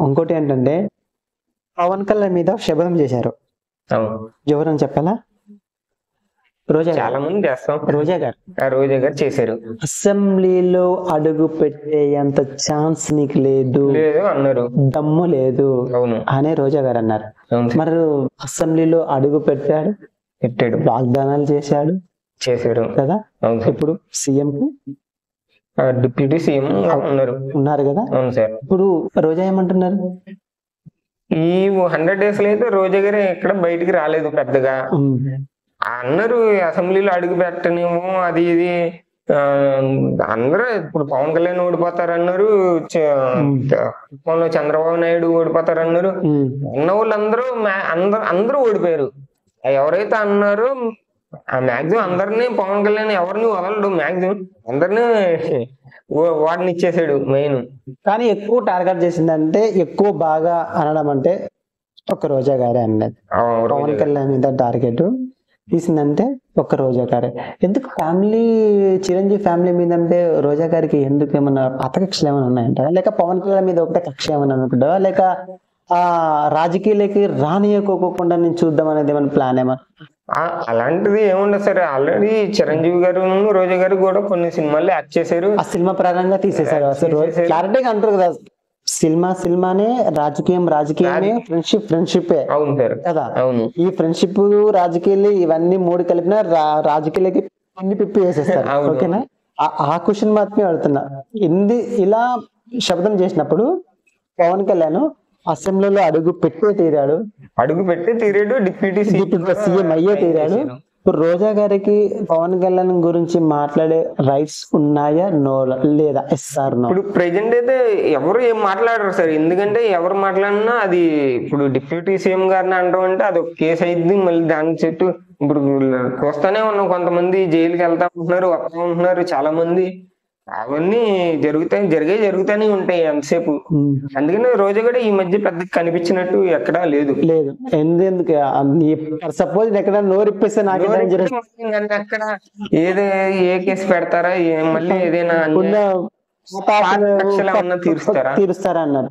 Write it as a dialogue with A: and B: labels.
A: ఇంకోటి ఏంటంటే పవన్ కళ్యాణ్ మీద శబదం చేశారు.
B: అవును.
A: ఎవరని చెప్పాలా? రోజా
B: చాలా మంది చేస్తాం.
A: రోజా గారు
B: రోజా గారు చేశారు.
A: అసెంబ్లీలో అడుగు పెట్టేంత ఛాన్స్ నీకు లేదు
B: అన్నారు,
A: దమ్ము లేదు అనే రోజా గారు అన్నారు. మరి అసెంబ్లీలో అడుగు పెట్టాడు, వాగ్దానాలు చేశాడు కదా. ఇప్పుడు సీఎం
B: డిప్యూటీ సీఎం
A: ఉన్నారు కదా. ఇప్పుడు రోజా ఏమంటున్నారు?
B: ఈ 100 days లో అయితే రోజా గారు ఎక్కడ బయటికి రాలేదు పెద్దగా. అన్నారు అసెంబ్లీలో అడుగు పెట్టనేమో అది ఇది. అందరూ ఇప్పుడు పవన్ కళ్యాణ్ ఓడిపోతారు అన్నారు, చంద్రబాబు నాయుడు ఓడిపోతారు అన్నారు. ఉన్న వాళ్ళందరూ అందరూ ఓడిపోయారు. ఎవరైతే అన్నారో మాక్సిమం అందరినీ పవన్ కళ్యాణ్ ఎవరిని వదలడు, మాక్సిమం అందరినీ వాడిని ఇచ్చేసాడు మెయిన్.
A: కానీ ఎక్కువ టార్గెట్ చేసిందంటే ఎక్కువ బాగా అనడం అంటే ఒక రోజా గారే అన్నది. పవన్ కళ్యాణ్ మీద టార్గెట్ తీసిందంటే ఒక రోజా గారే. ఎందుకు ఫ్యామిలీ చిరంజీవి ఫ్యామిలీ మీద అంటే రోజా గారికి ఎందుకు ఏమన్నా పాత కక్షలు ఏమైనా ఉన్నాయంట, లేక పవన్ కళ్యాణ్ మీద ఒకటే కక్ష ఏమన్నా అనుకుంటా, లేక ఆ రాజకీయాలకి రానియకోకుండా నేను చూద్దాం అనేది ఏమైనా ప్లాన్ ఏమన్నా?
B: అలాంటిది ఏముండదు సార్. ఆల్రెడీ చిరంజీవి గారు రోజా గారు కూడా కొన్ని సినిమాలు యాక్ట్ చేశారు.
A: ఆ సినిమా ప్రకారంగా తీసేశారు. అసలు క్లారిటీగా అంటారు కదా, సినిమానే, రాజకీయమే, ఫ్రెండ్షిప్
B: అవును సార్
A: కదా.
B: అవును.
A: ఈ ఫ్రెండ్షిప్ రాజకీయాలు ఇవన్నీ మూడు కలిపిన రాజకీయాలకి అన్ని పిప్పి వేసేస్తారు. ఓకేనా? ఆ క్వశ్చన్ మాత్రమే అడుగుతున్నా. ఇలా శబ్దం చేసినప్పుడు పవన్ కళ్యాణ్ అసెంబ్లీలో అడుగు పెట్టే తీరాడు, డిప్యూటీ సీఎం అయ్యే తీరాడు. ఇప్పుడు రోజా గారికి పవన్ కళ్యాణ్ గురించి మాట్లాడే రైట్స్ ఉన్నాయా, నో లేదా, ఎస్ఆర్ నో?
B: ఇప్పుడు ప్రెజెంట్ అయితే ఎవరు ఏం మాట్లాడరు సార్. ఎందుకంటే ఎవరు మాట్లాడినా అది ఇప్పుడు డిప్యూటీ సీఎం గారిని అంటాం అంటే అది ఒక కేసు అయింది. మళ్ళీ దాని చుట్టూ ఇప్పుడు చూస్తానే ఉన్నాం, కొంతమంది జైలుకి వెళ్తా ఉంటున్నారు, వస్తా ఉంటున్నారు చాలా మంది. అవన్నీ జరుగుతానే ఉంటాయి ఎంతసేపు. అందుకని రోజా కూడా ఈ మధ్య పెద్ద కనిపించినట్టు ఎక్కడా లేదు.
A: ఎందుకు సపోజ్ ఎక్కడ నోరిప్పేస్తే
B: అక్కడ ఏ కేసు పెడతారా, మళ్ళీ ఏదైనా తీరుస్తారా
A: అన్నారు.